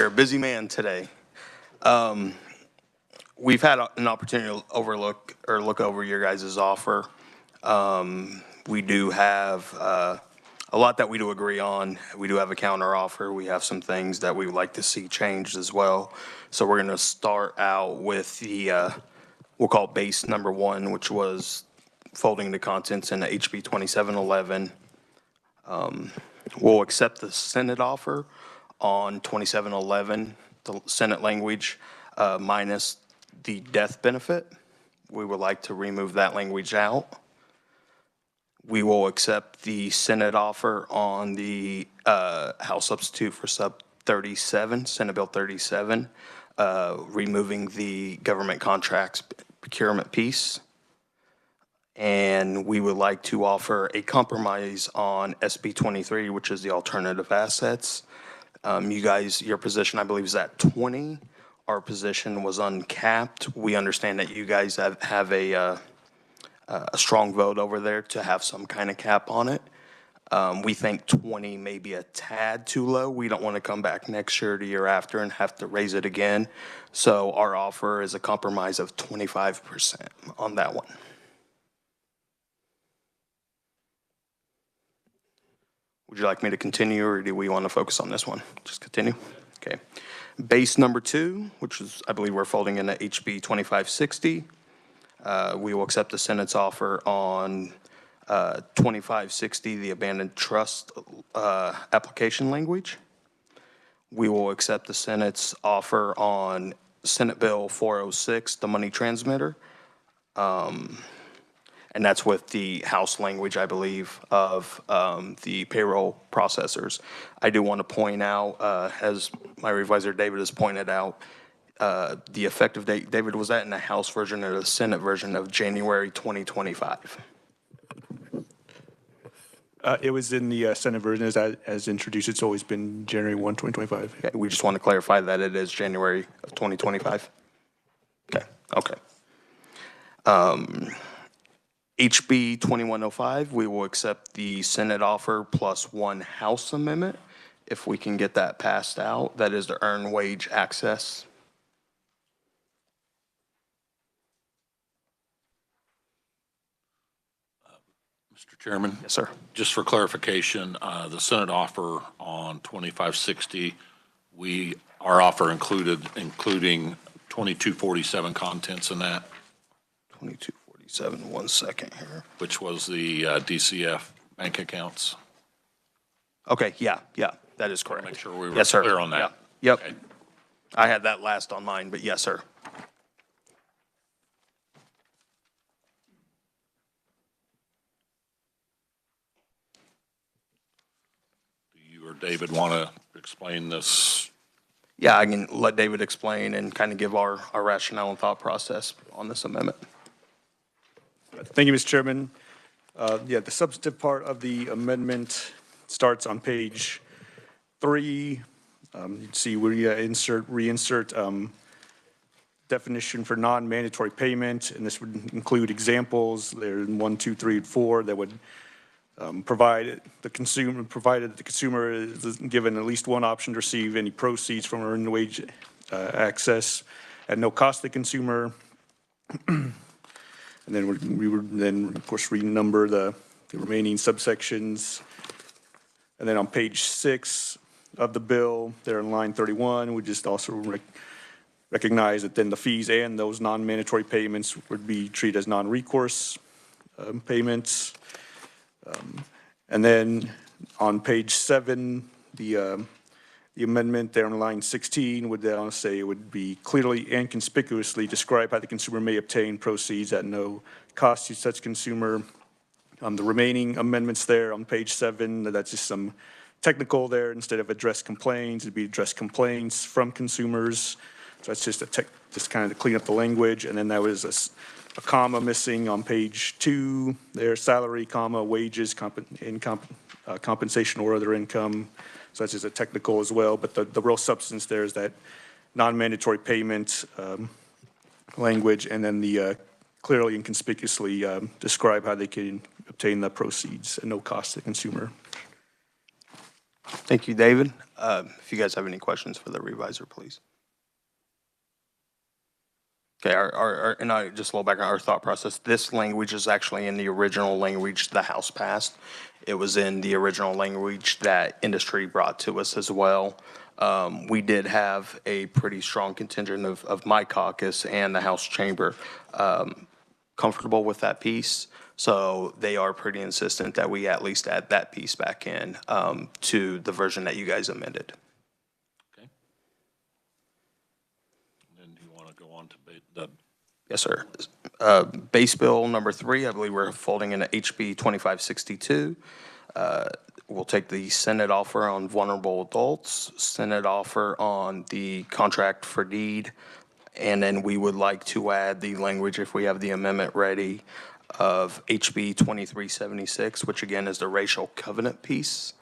You're a busy man today. We've had an opportunity to look over your guys' offer. We do have a lot that we do agree on. We do have a counter offer. We have some things that we would like to see changed as well. So we're going to start out with the, we'll call it base number one, which was folding the contents in the HB 2711. We'll accept the Senate offer on 2711, the Senate language, minus the death benefit. We would like to remove that language out. We will accept the Senate offer on the House substitute for sub 37, Senate Bill 37, removing the government contracts procurement piece. And we would like to offer a compromise on SB 23, which is the alternative assets. You guys, your position, I believe, is at 20. Our position was uncapped. We understand that you guys have a strong vote over there to have some kind of cap on it. We think 20 may be a tad too low. We don't want to come back next year or the year after and have to raise it again. So our offer is a compromise of 25% on that one. Would you like me to continue, or do we want to focus on this one? Just continue? Okay. Base number two, which is, I believe we're folding in a HB 2560. We will accept the Senate's offer on 2560, the abandoned trust application language. We will accept the Senate's offer on Senate Bill 406, the money transmitter. And that's with the House language, I believe, of the payroll processors. I do want to point out, as my revisor David has pointed out, the effective date. David, was that in the House version or the Senate version of January 2025? It was in the Senate version as introduced. It's always been January 1, 2025. Okay, we just want to clarify that it is January of 2025. Okay. HB 2105, we will accept the Senate offer plus one House amendment. If we can get that passed out, that is the earned wage access. Mr. Chairman? Yes, sir. Just for clarification, the Senate offer on 2560, our offer including 2247 contents in that. 2247, 1 second here. Which was the DCF bank accounts. Okay, yeah, that is correct. Make sure we were yes, sir. clear on that. Yeah. Yep. Okay. I had that last on mine, but yes, sir. Do you or David want to explain this? Yeah, I can let David explain and kind of give our rationale and thought process on this amendment. Thank you, Mr. Chairman. The substantive part of the amendment starts on page 3. You see we reinsert definition for non-mandatory payment, and this would include examples. There are 1, 2, 3, and 4 that would provided the consumer is given at least one option to receive any proceeds from earned wage access at no cost to the consumer. And then we would then, of course, renumber the remaining subsections. And then on page 6 of the bill, there in line 31, we just also recognize that then the fees and those non-mandatory payments would be treated as non-recourse payments. And then on page 7, the amendment there on line 16 would then say it would be clearly and conspicuously describe how the consumer may obtain proceeds at no cost to such consumer. The remaining amendments there on page 7, that's just some technical there. Instead of address complaints, it'd be address complaints from consumers. So that's just just kind of to clean up the language. And then there was a comma missing on page 2 there, salary, comma, wages, compensation or other income. So that's just a technical as well, but the real substance there is that non-mandatory payment language, and then the clearly and conspicuously describe how they can obtain the proceeds at no cost to the consumer. Thank you, David. If you guys have any questions for the revisor, please. Okay, and I, just a little background, our thought process, this language is actually in the original language the House passed. It was in the original language that industry brought to us as well. We did have a pretty strong contingent of my caucus and the House chamber comfortable with that piece. So they are pretty insistent that we at least add that piece back in to the version that you guys amended. Okay. And then do you want to go on to the, Yes, sir. Base bill number 3, I believe we're folding into HB 2562. We'll take the Senate offer on vulnerable adults, Senate offer on the contract for deed, and then we would like to add the language, if we have the amendment ready, of HB 2376, which again is the racial covenant piece.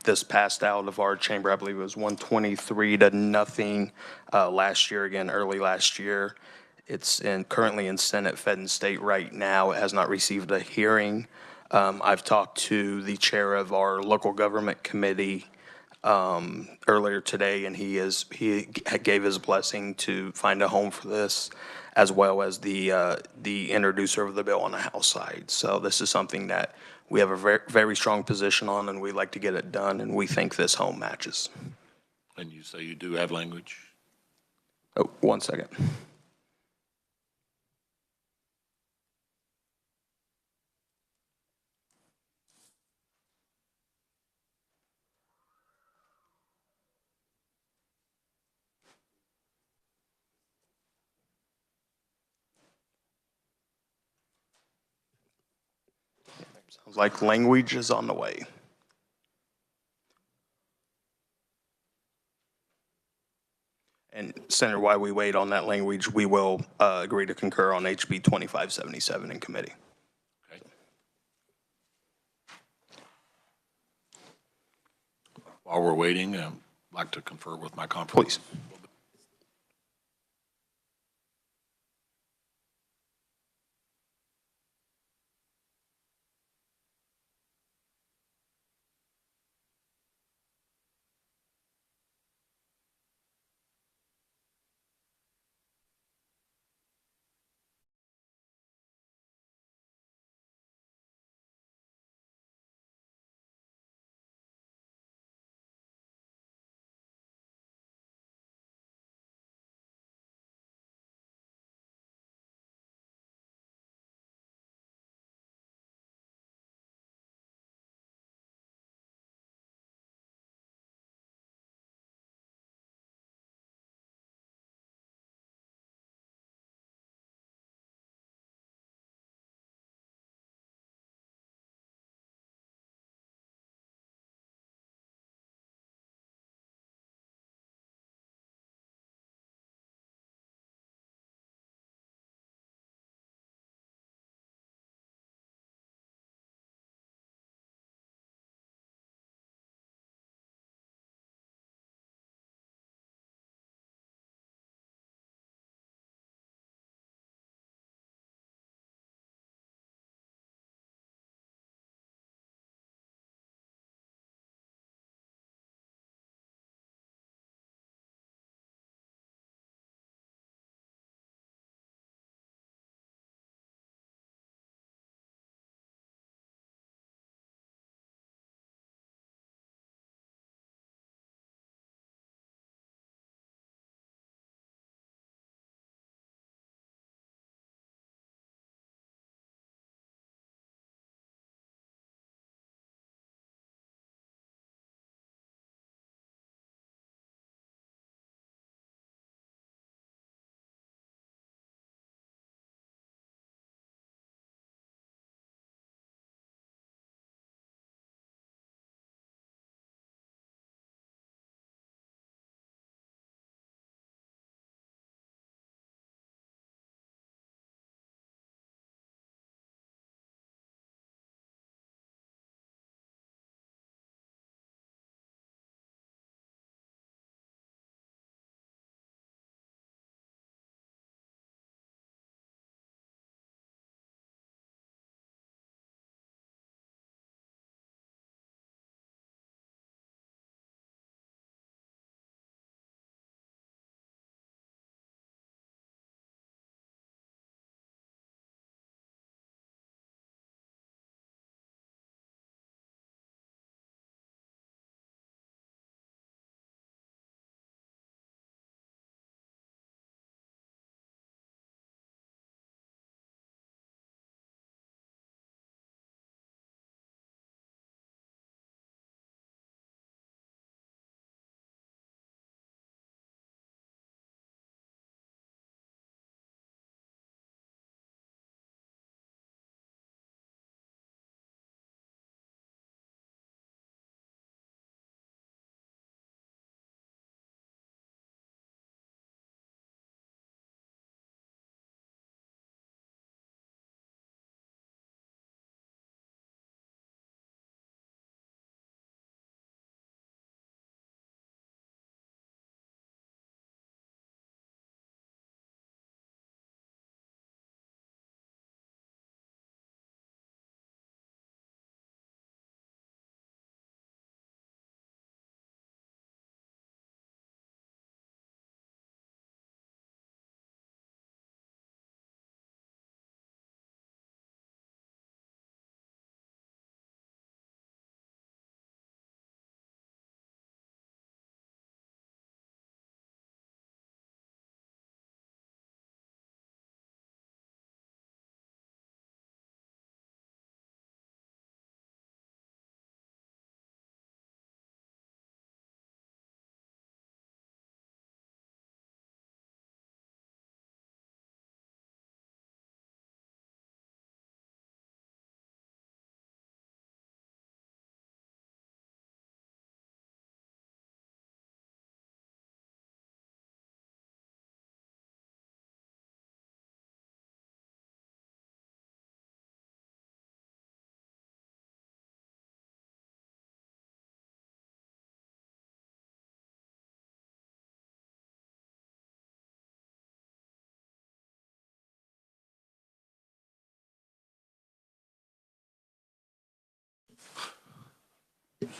This passed out of our chamber, I believe it was 123 to nothing last year, again, early last year. It's currently in Senate, Fed, and State right now. It has not received a hearing. I've talked to the chair of our local government committee earlier today, and he gave his blessing to find a home for this, as well as the introducer of the bill on the House side. So this is something that we have a very, very strong position on, and we'd like to get it done, and we think this home matches. and you say you do have language? Oh, 1 second. Sounds like language is on the way. And Senator, while we wait on that language, we will agree to concur on HB 2577 in committee. Okay. While we're waiting, I'd like to confer with my conference. Please.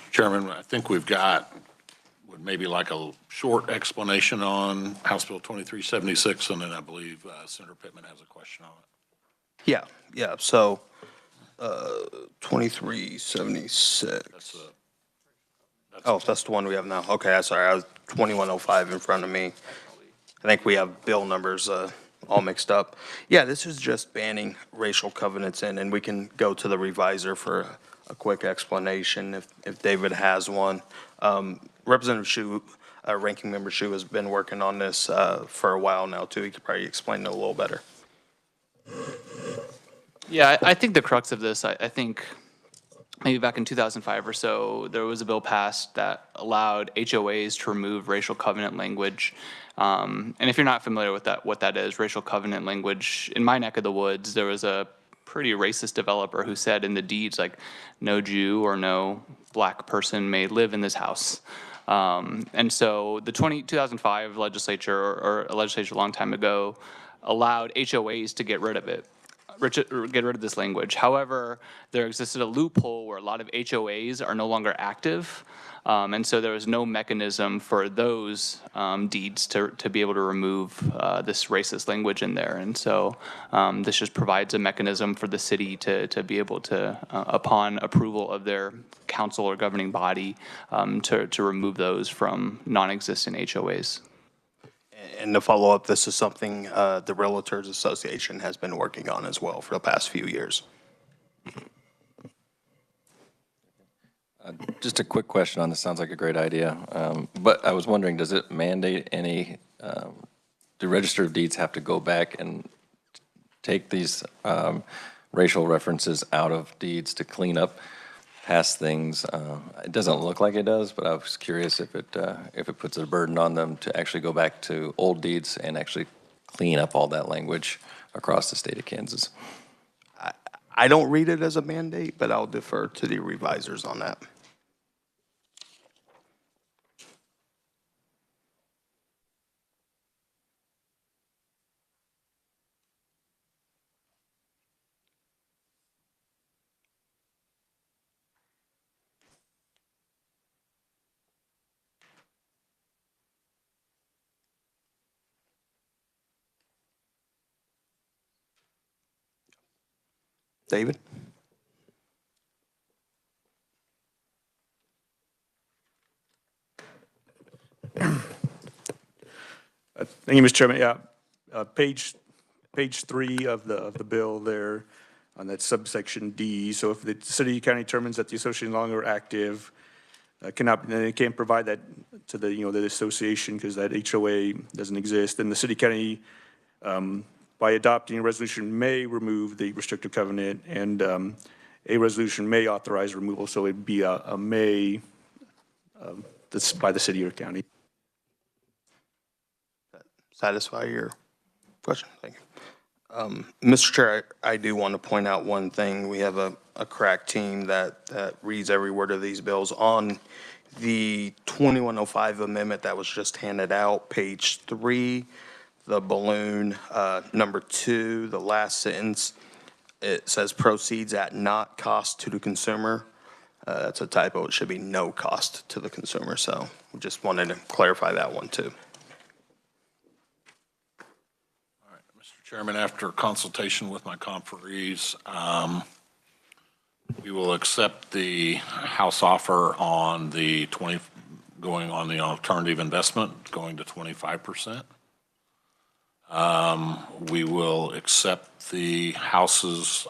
Mr. Chairman, I think we've got maybe like a short explanation on House Bill 2376, and then I believe Senator Pittman has a question on it. Yeah, so 2376. Oh, that's the one we have now. Okay, I'm sorry, I was 2105 in front of me. I think we have bill numbers all mixed up. Yeah, this is just banning racial covenants in, and we can go to the reviser for a quick explanation if David has one. Representative Shu, Ranking Member Shu has been working on this for a while now, too. He could probably explain it a little better. Yeah, I think the crux of this, I think maybe back in 2005 or so, there was a bill passed that allowed HOAs to remove racial covenant language. And if you're not familiar with that, what that is, racial covenant language, in my neck of the woods, there was a pretty racist developer who said in the deeds, like, no Jew or no black person may live in this house. And so the 2005 legislature, or a legislature a long time ago, allowed HOAs to get rid of it. Get rid of this language. However, there existed a loophole where a lot of HOAs are no longer active, and so there was no mechanism for those deeds to be able to remove this racist language in there. And so this just provides a mechanism for the city to be able to, upon approval of their council or governing body, to remove those from non-existent HOAs. And to follow up, this is something the Realtors Association has been working on as well for the past few years. Just a quick question on this. Sounds like a great idea. But I was wondering, does it mandate any, do register of deeds have to go back and take these racial references out of deeds to clean up past things? It doesn't look like it does, but I was curious if it puts a burden on them to actually go back to old deeds and actually clean up all that language across the state of Kansas. I don't read it as a mandate, but I'll defer to the revisers on that. David? Thank you, Mr. Chairman. Yeah, page 3 of the bill there on that subsection D. So if the city county determines that the association is no longer active, then it can't provide that to the the association because that HOA doesn't exist. And the city county, by adopting a resolution, may remove the restrictive covenant, and a resolution may authorize removal. So it'd be a may that's by the city or county. Satisfy your question? Thank you. Mr. Chair, I do want to point out one thing. We have a crack team that reads every word of these bills. On the 2105 amendment that was just handed out, page 3, the balloon, number 2, the last sentence, it says proceeds at not cost to the consumer. That's a typo. It should be no cost to the consumer. So we just wanted to clarify that one too. Chairman, after consultation with my conferees, we will accept the House offer on the going on the alternative investment, going to 25%. We will accept the House's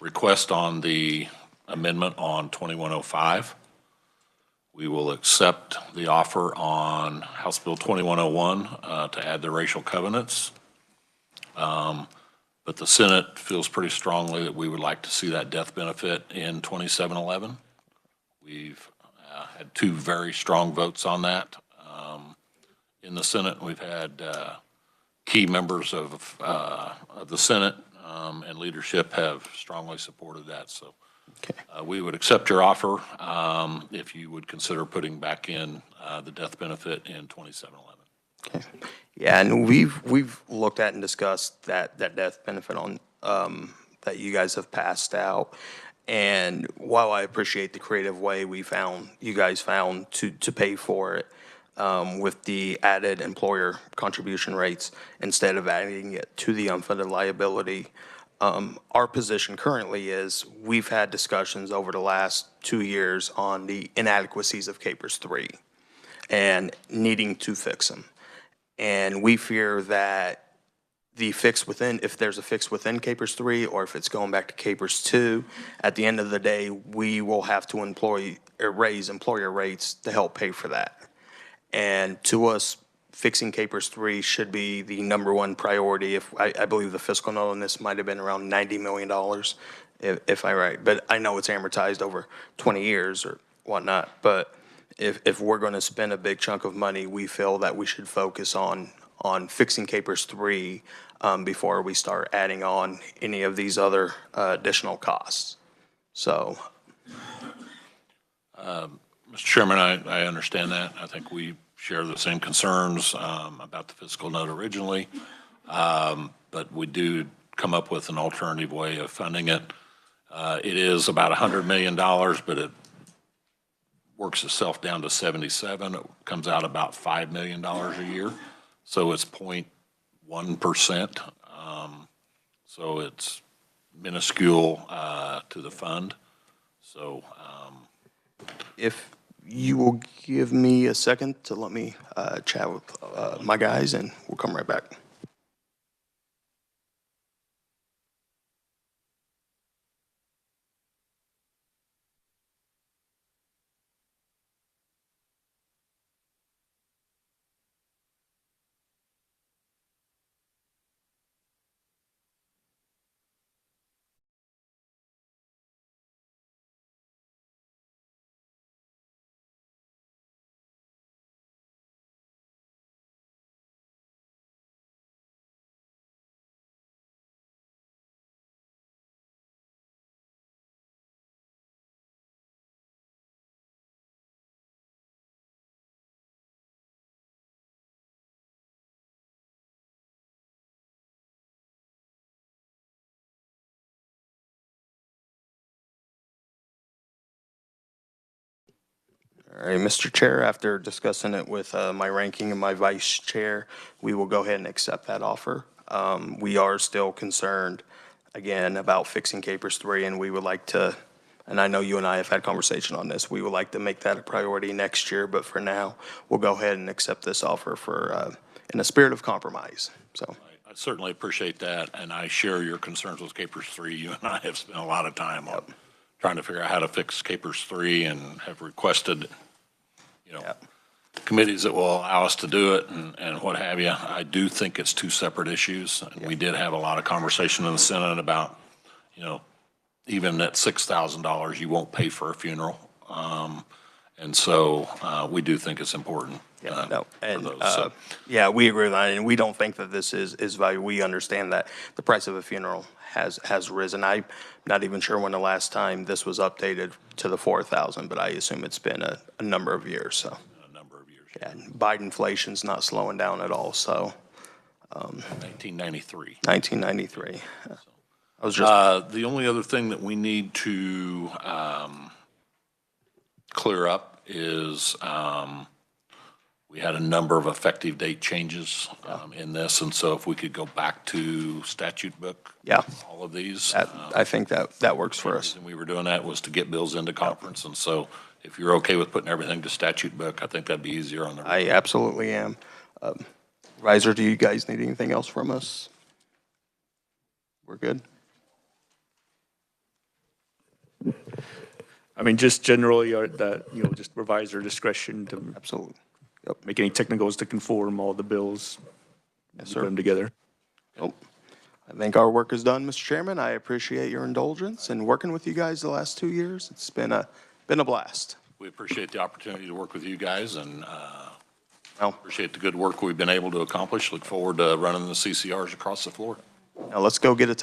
request on the amendment on 2105. We will accept the offer on House Bill 2101 to add the racial covenants. But the Senate feels pretty strongly that we would like to see that death benefit in 2711. We've had 2 very strong votes on that in the Senate. We've had key members of the Senate and leadership have strongly supported that. So we would accept your offer if you would consider putting back in the death benefit in 2711. Okay. Yeah, and we've looked at and discussed that death benefit on that you guys have passed out, And while I appreciate the creative way you guys found to pay for it, with the added employer contribution rates, instead of adding it to the unfunded liability, our position currently is, we've had discussions over the last 2 years on the inadequacies of Capers 3 and needing to fix them. And we fear that the fix within, if there's a fix within Capers 3, or if it's going back to Capers 2, at the end of the day, we will have to raise employer rates to help pay for that. And to us, fixing Capers 3 should be the number one priority. If I believe the fiscal note on this might have been around $90 million, if I'm right. But I know it's amortized over 20 years or whatnot. But if we're going to spend a big chunk of money, we feel that we should focus on fixing Capers 3 before we start adding on any of these other additional costs. So, Mr. Chairman, I understand that. I think we share the same concerns about the fiscal note originally, but we do come up with an alternative way of funding it. It is about $100 million, but it works itself down to 77. It comes out about $5 million a year, so it's 0.1%. So it's minuscule to the fund. So if you will give me a second to let me chat with my guys, and we'll come right back. All right, Mr. Chair, after discussing it with my ranking and my vice chair, we will go ahead and accept that offer. We are still concerned, again, about fixing Capers 3, and we would like to, and I know you and I have had conversation on this, we would like to make that a priority next year, but for now, we'll go ahead and accept this offer for, in a spirit of compromise, so. I certainly appreciate that, and I share your concerns with Capers 3. You and I have spent a lot of time on trying to figure out how to fix Capers 3 and have requested, committees that will allow us to do it and what have you. I do think it's two separate issues, and we did have a lot of conversation in the Senate about, even at $6,000, you won't pay for a funeral. And so we do think it's important. Yeah, we agree with that, and we don't think that this is value. We understand that the price of a funeral has risen. I'm not even sure when the last time this was updated to the 4,000, but I assume it's been a number of years. So A number of years. yeah, Biden inflation's not slowing down at all. So 1993. 1993. I was just The only other thing that we need to clear up is we had a number of effective date changes in this, and so if we could go back to statute book, all of these. I think that works for us. And we were doing that was to get bills into conference, and so if you're okay with putting everything to statute book, I think that'd be easier on the. I absolutely am. Riser, do you guys need anything else from us? We're good? I mean, just generally that, just revise our discretion to Absolutely. make any technicals to conform all the bills. Yes, Put sir. them together. Nope. I think our work is done, Mr. Chairman. I appreciate your indulgence and working with you guys the last 2 years. It's been a blast. We appreciate the opportunity to work with you guys, and Well, appreciate the good work we've been able to accomplish. Look forward to running the CCRs across the floor. now let's go get a